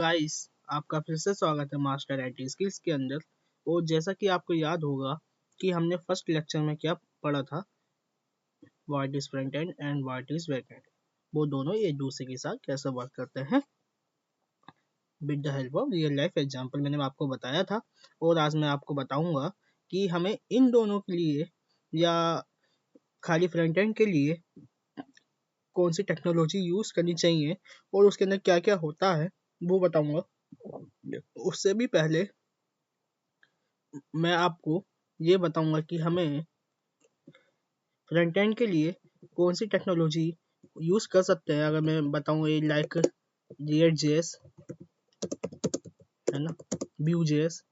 Guys, आपका फिर से स्वागत है मास्टर आईटी स्किल्स के अंदर। और जैसा कि आपको याद होगा कि हमने फर्स्ट लेक्चर में क्या पढ़ा था, what is front end and what is back and. वो दोनों एक दूसरे के साथ कैसे वर्क करते हैं with the help of real life example मैंने आपको बताया था। और आज मैं आपको बताऊंगा कि हमें इन दोनों के लिए या खाली फ्रंट एंड के लिए कौन सी टेक्नोलॉजी यूज करनी चाहिए और उसके अंदर क्या क्या होता है वो बताऊंगा। उससे भी पहले मैं आपको ये बताऊंगा कि हमें फ्रंट एंड के लिए कौन सी टेक्नोलॉजी यूज कर सकते हैं। अगर मैं बताऊं ये लाइक रिएक्ट जेएस है ना, व्यू जेएस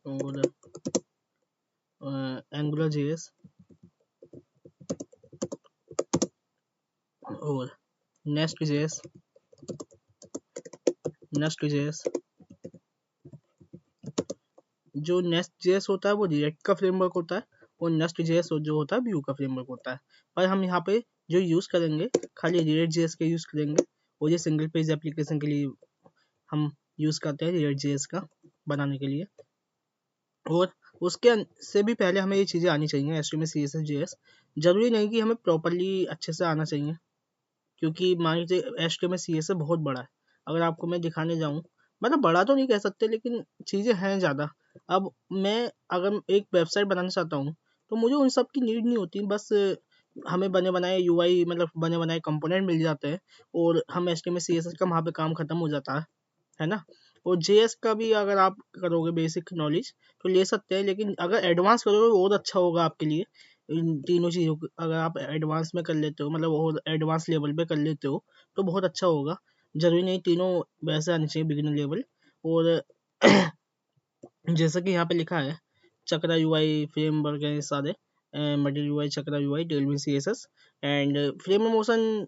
और एंगुलर जेएस और नेस्ट जेएस जो नेस्ट जेएस होता है वो रिएक्ट का फ्रेमवर्क होता है और नेस्ट जेएस जो होता है व्यू का फ्रेमवर्क होता है। पर हम यहाँ पे जो यूज करेंगे खाली रिएक्ट जेएस का यूज करेंगे और ये सिंगल पेज एप्लीकेशन के लिए हम यूज करते हैं रिएक्ट जेएस का बनाने के लिए। और उसके से भी पहले हमें ये चीज़ें आनी चाहिए HTML CSS JS। जरूरी नहीं कि हमें प्रॉपरली अच्छे से आना चाहिए, क्योंकि मान लीजिए HTML CSS बहुत बड़ा है। अगर आपको मैं दिखाने जाऊँ, मतलब बड़ा तो नहीं कह सकते लेकिन चीज़ें हैं ज़्यादा। अब मैं अगर एक वेबसाइट बनाना चाहता हूँ तो मुझे उन सब की नीड नहीं होती। बस हमें बने बनाए UI मतलब बने बनाए कंपोनेंट मिल जाते हैं और हम HTML CSS का वहाँ पे काम खत्म हो जाता है ना। और JS का भी अगर आप करोगे बेसिक नॉलेज तो ले सकते हैं, लेकिन अगर एडवांस करोगे तो बहुत अच्छा होगा आपके लिए। इन तीनों चीज़ों को अगर आप एडवांस में कर लेते हो, मतलब और एडवांस लेवल पे कर लेते हो तो बहुत अच्छा होगा। जरूरी नहीं तीनों वैसे आने चाहिए बिगिनर लेवल। और जैसा कि यहाँ पे लिखा है चक्रा UI फ्रेमवर्क है सारे, material UI, chakra UI, Tailwind CSS and frame motion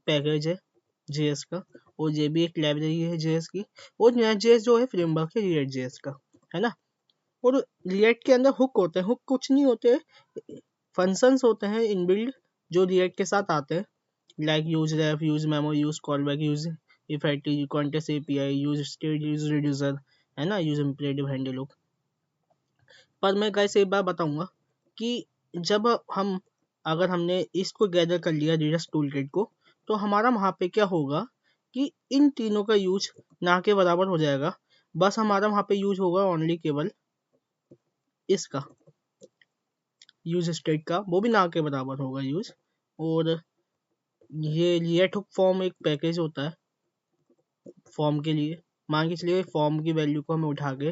package है JS का। और ये भी एक लाइब्रेरी है JS की। और JS जो है फ्रेमवर्क है रिएक्ट JS का, है ना। और रिएक्ट के अंदर हुक होते हैं। हुक कुछ नहीं होते, फंक्शंस होते हैं इनबिल्ड जो रिएक्ट के साथ आते हैं, like use ref, use memo, use callback, use effect, context API, use state, use reducer, है ना, यूज इम्परेटिव हैंडल हुक। पर मैं गाइस एक बार बताऊंगा कि जब हम अगर हमने इसको गैदर कर लिया रिडस टूलकिट को, तो हमारा वहाँ पे क्या होगा कि इन तीनों का यूज ना के बराबर हो जाएगा। बस हमारा वहाँ पे यूज होगा ओनली केवल इसका यूज स्टेट का, वो भी ना के बराबर होगा यूज। और ये रिएक्ट हुक फॉर्म एक पैकेज होता है फॉर्म के लिए। मान के चलिए फॉर्म की वैल्यू को हमें उठा के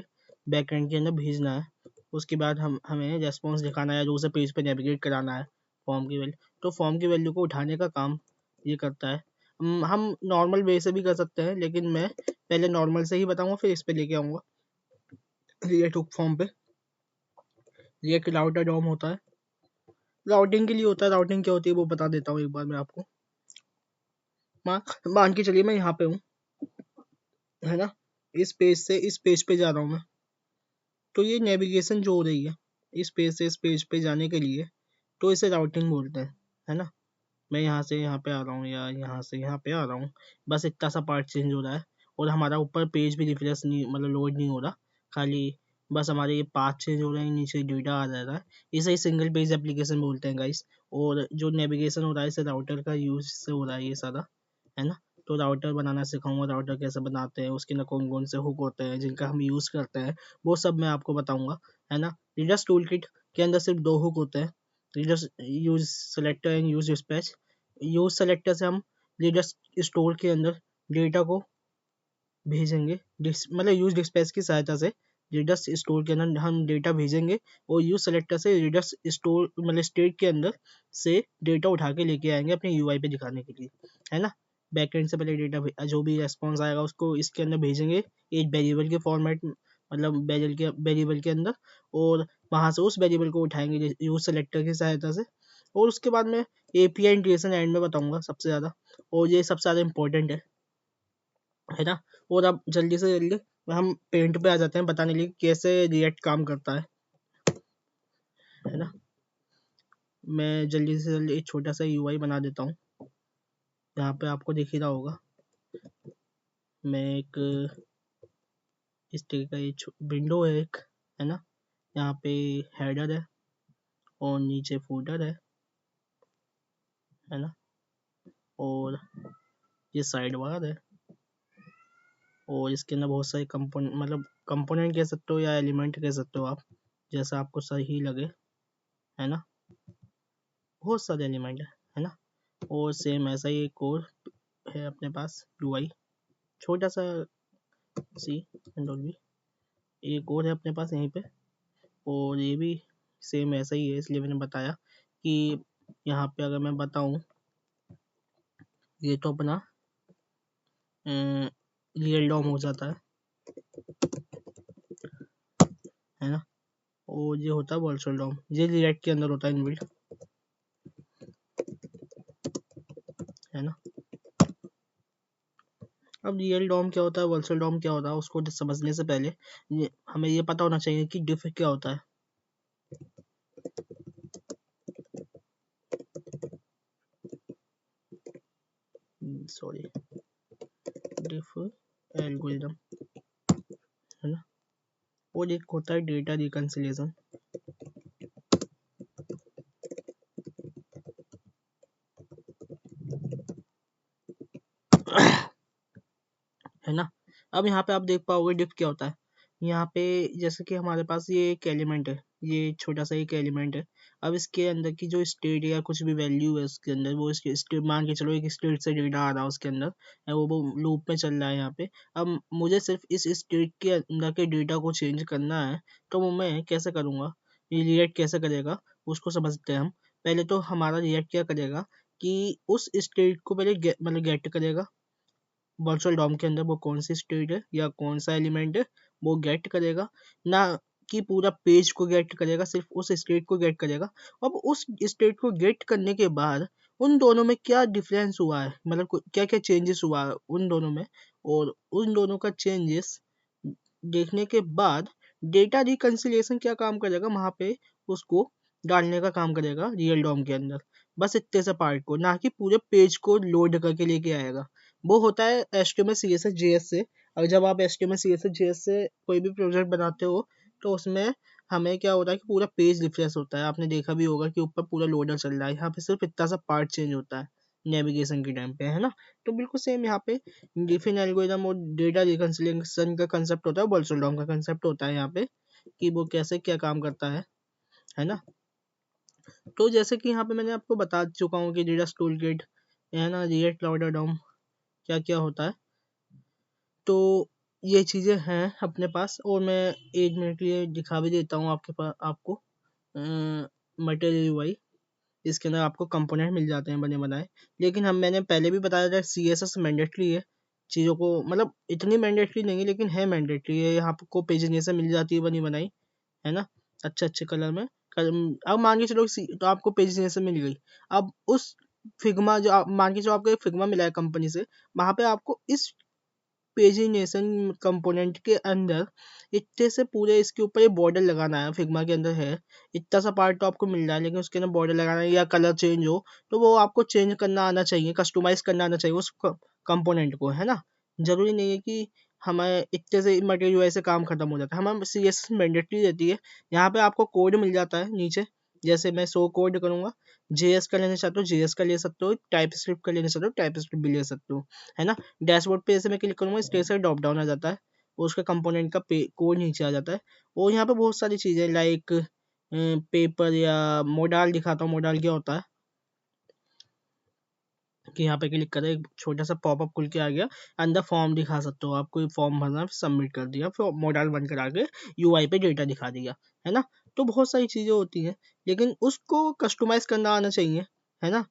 बैकएंड के अंदर भेजना है, उसके बाद हमें रेस्पॉन्स दिखाना है, दूसरे पेज पे नेविगेट कराना है फॉर्म की वैल्यू। तो फॉर्म की वैल्यू को उठाने का काम ये करता है। हम नॉर्मल वे से भी कर सकते हैं, लेकिन मैं पहले नॉर्मल से ही बताऊंगा फिर इस पे लेके आऊँगा रिएक्ट हुक फॉर्म पे। रिएक्ट राउटर डॉम होता है, राउटिंग के लिए होता है। राउटिंग क्या होती है वो बता देता हूँ एक बार मैं आपको। मान के चलिए मैं यहाँ पे हूँ, है ना, इस पेज से इस पेज पे जा रहा हूँ मैं। तो ये नेविगेशन जो हो रही है इस पेज से इस पेज पे जाने के लिए, तो इसे राउटिंग बोलते हैं, है ना। मैं यहाँ से यहाँ पे आ रहा हूँ या यहाँ से यहाँ पे आ रहा हूँ, बस इतना सा पार्ट चेंज हो रहा है और हमारा ऊपर पेज भी रिफ्रेश नहीं, मतलब लोड नहीं हो रहा। खाली बस हमारे ये पाथ चेंज हो रहे हैं, नीचे डेटा आ जा रहा है। इसे सिंगल पेज एप्लीकेशन बोलते हैं गाइस। और जो नेविगेशन हो रहा है इसे राउटर का यूज से हो रहा है ये सारा, है ना। तो राउटर बनाना सिखाऊंगा, राउटर कैसे बनाते हैं, उसके अंदर कौन कौन से हुक होते हैं जिनका हम यूज़ करते हैं, वो सब मैं आपको बताऊंगा, है ना। रिडस टूल किट के अंदर सिर्फ दो हुक होते हैं, Redux use selector and use dispatch. Use selector से हम रिडस स्टोर के अंदर डेटा को भेजेंगे, मतलब यूज डिस्पैच की सहायता से रिडस स्टोर के अंदर हम डेटा भेजेंगे। और यूज सेलेक्टर से रिडस स्टोर मतलब स्टेट के अंदर से डेटा उठा के लेके आएंगे अपने UI पे दिखाने के लिए, है ना। बैकएंड से पहले डेटा जो भी रेस्पॉन्स आएगा उसको इसके अंदर भेजेंगे एक वेरिएबल के फॉर्मेट, मतलब वेरिएबल के अंदर। और वहाँ से उस वेरिएबल को उठाएंगे यूज सेलेक्टर की सहायता से। और उसके बाद में API इंटीग्रेशन एंड में बताऊंगा सबसे ज़्यादा, और ये सबसे ज़्यादा इंपॉर्टेंट है ना। और अब जल्दी से जल्दी हम पेंट पे आ जाते हैं बताने के लिए कैसे रिएक्ट काम करता है ना। मैं जल्दी से जल्दी एक छोटा सा UI बना देता हूँ, यहाँ पे आपको दिख ही रहा होगा। मैं एक इस तरीके का ये विंडो है एक, है ना। यहाँ पे हेडर है और नीचे फूटर है ना। और ये साइड बार है और इसके अंदर बहुत सारे कंपोनेंट, मतलब कंपोनेंट कह सकते हो या एलिमेंट कह सकते हो आप, जैसा आपको सही लगे, है ना। बहुत सारे एलिमेंट है ना। और सेम ऐसा ही एक और है अपने पास यूआई, छोटा सा सी कंट्रोल भी एक और है अपने पास यहीं पे। और ये भी सेम ऐसा ही है, इसलिए मैंने बताया कि यहाँ पे अगर मैं बताऊँ, ये तो अपना रियल डॉम हो जाता है ना। और ये होता है वर्चुअल डॉम, ये रिएक्ट के अंदर होता है इनबिल्ट, है ना। अब रियल डॉम क्या होता है, वर्चुअल डॉम क्या होता है, उसको समझने से पहले हमें ये पता होना चाहिए कि डिफ क्या होता है। सॉरी, डिफ एल्गोरिदम, है ना। और एक होता है डेटा रिकंसिलिएशन, है ना। अब यहाँ पे आप देख पाओगे डिफ क्या होता है। यहाँ पे जैसे कि हमारे पास ये एक एलिमेंट है, ये छोटा सा एक एलिमेंट है। अब इसके अंदर की जो स्टेट या कुछ भी वैल्यू है उसके अंदर, वो इसके स्टेट मान के चलो, एक स्टेट से डेटा आ रहा है उसके अंदर, वो लूप में चल रहा है यहाँ पे। अब मुझे सिर्फ इस स्टेट के अंदर के डेटा को चेंज करना है, तो वो मैं कैसे करूँगा, ये रिएक्ट कैसे करेगा उसको समझते हैं हम। पहले तो हमारा रिएक्ट क्या करेगा कि उस स्टेट को पहले मतलब गेट करेगा, वर्चुअल डॉम के अंदर वो कौन सी स्टेट है या कौन सा एलिमेंट है वो गेट करेगा, ना कि पूरा पेज को गेट करेगा, सिर्फ उस स्टेट को गेट करेगा। अब उस स्टेट को गेट करने के बाद उन दोनों में क्या डिफरेंस हुआ है, मतलब क्या क्या चेंजेस हुआ है उन दोनों में, और उन दोनों का चेंजेस देखने के बाद डेटा रिकंसिलिएशन क्या काम करेगा, वहां पे उसको डालने का काम करेगा रियल डॉम के अंदर। बस इतने से पार्ट को, ना कि पूरे पेज को लोड करके लेके आएगा। वो होता है HTML CSS JS से। और जब आप HTML CSS JS से कोई भी प्रोजेक्ट बनाते हो, तो उसमें हमें क्या होता है कि पूरा पेज रिफ्रेश होता है। आपने देखा भी होगा कि ऊपर पूरा लोडर चल रहा है, यहाँ पे सिर्फ इतना सा पार्ट चेंज होता है नेविगेशन के टाइम पे, है ना। तो बिल्कुल सेम यहाँ पे डिफिन एल्गोरिथम और डेटा रिकंसिलिएशन का कंसेप्ट होता है, वर्चुअल डॉम का कंसेप्ट होता है यहाँ पे, कि वो कैसे क्या काम करता है ना। तो जैसे कि यहाँ पे मैंने आपको बता चुका हूँ कि डेटा स्टोर गेट, है ना, रिएक्ट क्लाउड डॉम क्या क्या होता है। तो ये चीज़ें हैं अपने पास, और मैं 1 मिनट के लिए दिखा भी देता हूँ आपके पास आपको मटेरियल यूआई। इसके अंदर आपको कंपोनेंट मिल जाते हैं बने बनाए, लेकिन मैंने पहले भी बताया था CSS मैंडेटरी है चीज़ों को, मतलब इतनी मैंडेटरी नहीं है लेकिन है मैंडेटरी है। यहाँ आपको पेज से मिल जाती है बनी बनाई, है ना, अच्छे अच्छे कलर में। अब मान के चलो तो आपको पेज से मिल गई। अब उस फिग्मा जो आप मान के चलो आपको एक फिग्मा मिला है कंपनी से, वहाँ पे आपको इस पेजिनेशन कंपोनेंट के अंदर इतने से पूरे इसके ऊपर ये बॉर्डर लगाना है, फिग्मा के अंदर है इतना सा पार्ट तो आपको मिल रहा है, लेकिन उसके अंदर बॉर्डर लगाना है या कलर चेंज हो, तो वो आपको चेंज करना आना चाहिए, कस्टमाइज करना आना चाहिए उस कंपोनेंट को, है ना। जरूरी नहीं है कि हमें इतने से मटेरियल से काम खत्म हो जाता है। हमें CSS मैंडेटरी रहती है। यहाँ पे आपको कोड मिल जाता है नीचे, जैसे मैं शो कोड करूँगा, JS का लेना चाहते हो JS का ले सकते हो, टाइप स्क्रिप्ट का लेना चाहते हो टाइप स्क्रिप्ट भी ले सकते हो, है ना। डैशबोर्ड पे ऐसे मैं क्लिक करूँगा, इस तरह से ड्रॉप डाउन आ जाता है और उसका कंपोनेंट का कोड नीचे आ जाता है। और यहाँ पे बहुत सारी चीज़ें लाइक पेपर या मोडाल दिखाता हूँ। मोडाल क्या होता है कि यहाँ पे क्लिक करें, एक छोटा सा पॉपअप खुल के आ गया, अंदर फॉर्म दिखा सकते हो, आपको फॉर्म भरना, सबमिट कर दिया, फिर मॉडल बन कर आके UI पे डेटा दिखा दिया, है ना। तो बहुत सारी चीज़ें होती हैं, लेकिन उसको कस्टमाइज करना आना चाहिए, है ना।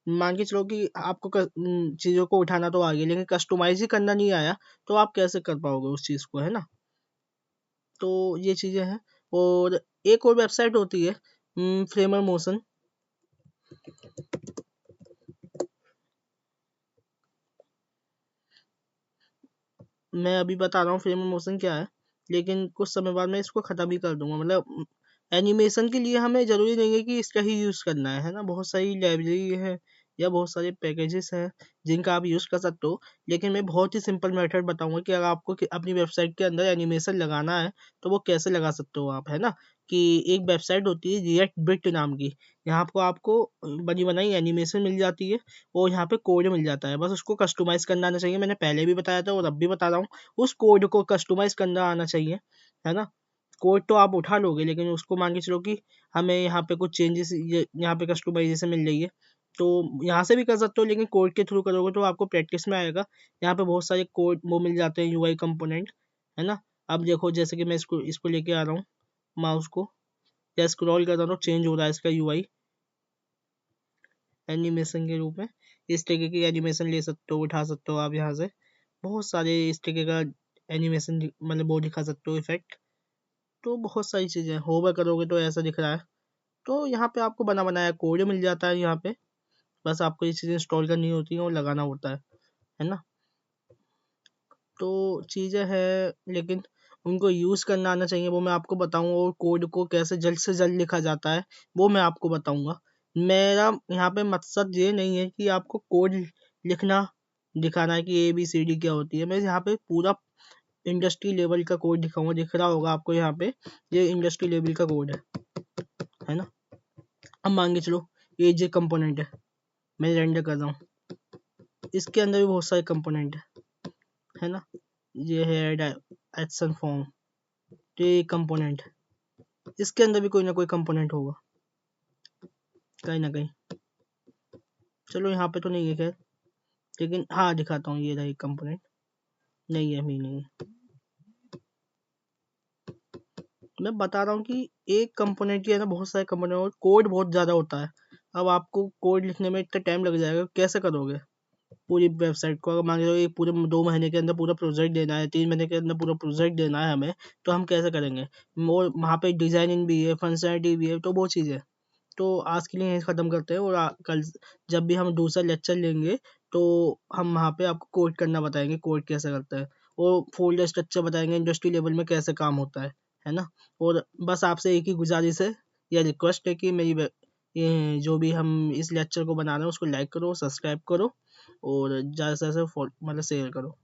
मान के चलो कि आपको चीज़ों को उठाना तो आ गया, लेकिन कस्टमाइज ही करना नहीं आया, तो आप कैसे कर पाओगे उस चीज़ को, है ना। तो ये चीज़ें हैं। और एक और वेबसाइट होती है फ्रेमर मोशन। मैं अभी बता रहा हूँ फ्रेम मोशन क्या है, लेकिन कुछ समय बाद मैं इसको ख़त्म ही कर दूंगा। मतलब एनिमेशन के लिए हमें ज़रूरी नहीं है कि इसका ही यूज़ करना है ना। बहुत सारी लाइब्रेरी है या बहुत सारे पैकेजेस हैं जिनका आप यूज़ कर सकते हो। लेकिन मैं बहुत ही सिंपल मेथड बताऊंगा कि अगर आपको अपनी वेबसाइट के अंदर एनिमेशन लगाना है तो वो कैसे लगा सकते हो आप, है ना। कि एक वेबसाइट होती है रिएक्ट बिट नाम की, यहाँ पर आपको बनी बनाई एनिमेशन मिल जाती है और यहाँ पे कोड मिल जाता है, बस उसको कस्टमाइज़ करना आना चाहिए। मैंने पहले भी बताया था और अब भी बता रहा हूँ, उस कोड को कस्टमाइज़ करना आना चाहिए, है ना। कोड तो आप उठा लोगे लेकिन उसको मान के चलो कि हमें यहाँ पे कुछ चेंजेस, ये यहाँ पे कस्टमाइजेशन मिल रही है तो यहाँ से भी कर सकते हो, लेकिन कोड के थ्रू करोगे तो आपको प्रैक्टिस में आएगा। यहाँ पे बहुत सारे कोड वो मिल जाते हैं, यूआई कंपोनेंट, है ना। अब देखो जैसे कि मैं इसको इसको लेके आ रहा हूँ, माउस को या स्क्रॉल कर रहा हूँ, चेंज हो रहा है इसका यूआई एनिमेशन के रूप में। इस तरीके की एनिमेशन ले सकते हो, उठा सकते हो आप यहाँ से, बहुत सारे इस तरीके का एनिमेशन मतलब वो दिखा सकते हो इफेक्ट। तो बहुत सारी चीज़ें होवर करोगे तो ऐसा दिख रहा है। तो यहाँ पे आपको बना बनाया कोड मिल जाता है यहाँ पे, बस आपको ये चीज़ें इंस्टॉल करनी होती हैं और लगाना होता है ना। तो चीज़ें हैं लेकिन उनको यूज़ करना आना चाहिए, वो मैं आपको बताऊँगा। और कोड को कैसे जल्द से जल्द लिखा जाता है वो मैं आपको बताऊँगा। मेरा यहाँ पे मकसद ये नहीं है कि आपको कोड लिखना दिखाना है कि ए बी सी डी क्या होती है। मैं यहाँ पे पूरा इंडस्ट्री लेवल का कोड दिखाऊंगा, दिख रहा होगा आपको यहाँ पे, ये इंडस्ट्री लेवल का कोड है ना। अब मान के चलो ये जे कंपोनेंट है, मैं रेंडर कर रहा हूँ, इसके अंदर भी बहुत सारे कंपोनेंट है ना। ये है एक्शन फॉर्म, तो ये कंपोनेंट, इसके अंदर भी कोई ना कोई कंपोनेंट होगा कहीं ना कहीं। चलो यहाँ पे तो नहीं है खैर, लेकिन हाँ दिखाता हूँ, ये रहा एक कंपोनेंट, नहीं है अभी नहीं है। मैं बता रहा हूँ कि एक कंपोनेंट की है ना बहुत सारे कंपोनेंट और कोड बहुत ज़्यादा होता है। अब आपको कोड लिखने में इतना टाइम लग जाएगा, कैसे करोगे पूरी वेबसाइट को। अगर मान लो ये पूरे 2 महीने के अंदर पूरा प्रोजेक्ट देना है, 3 महीने के अंदर पूरा प्रोजेक्ट देना है हमें, तो हम कैसे करेंगे। और वहाँ पे डिजाइनिंग भी है, फंक्शनलिटी भी है, तो वो चीज़ें। तो आज के लिए यहीं ख़त्म करते हैं और कल जब भी हम दूसरा लेक्चर लेंगे तो हम वहाँ पे आपको कोड करना बताएंगे, कोड कैसे करते हैं, और फोल्डर स्ट्रक्चर बताएंगे, इंडस्ट्री लेवल में कैसे काम होता है ना। और बस आपसे एक ही गुजारिश है या रिक्वेस्ट है कि मेरी ये जो भी हम इस लेक्चर को बना रहे हैं उसको लाइक करो, सब्सक्राइब करो और ज़्यादा से ज़्यादा मतलब शेयर करो।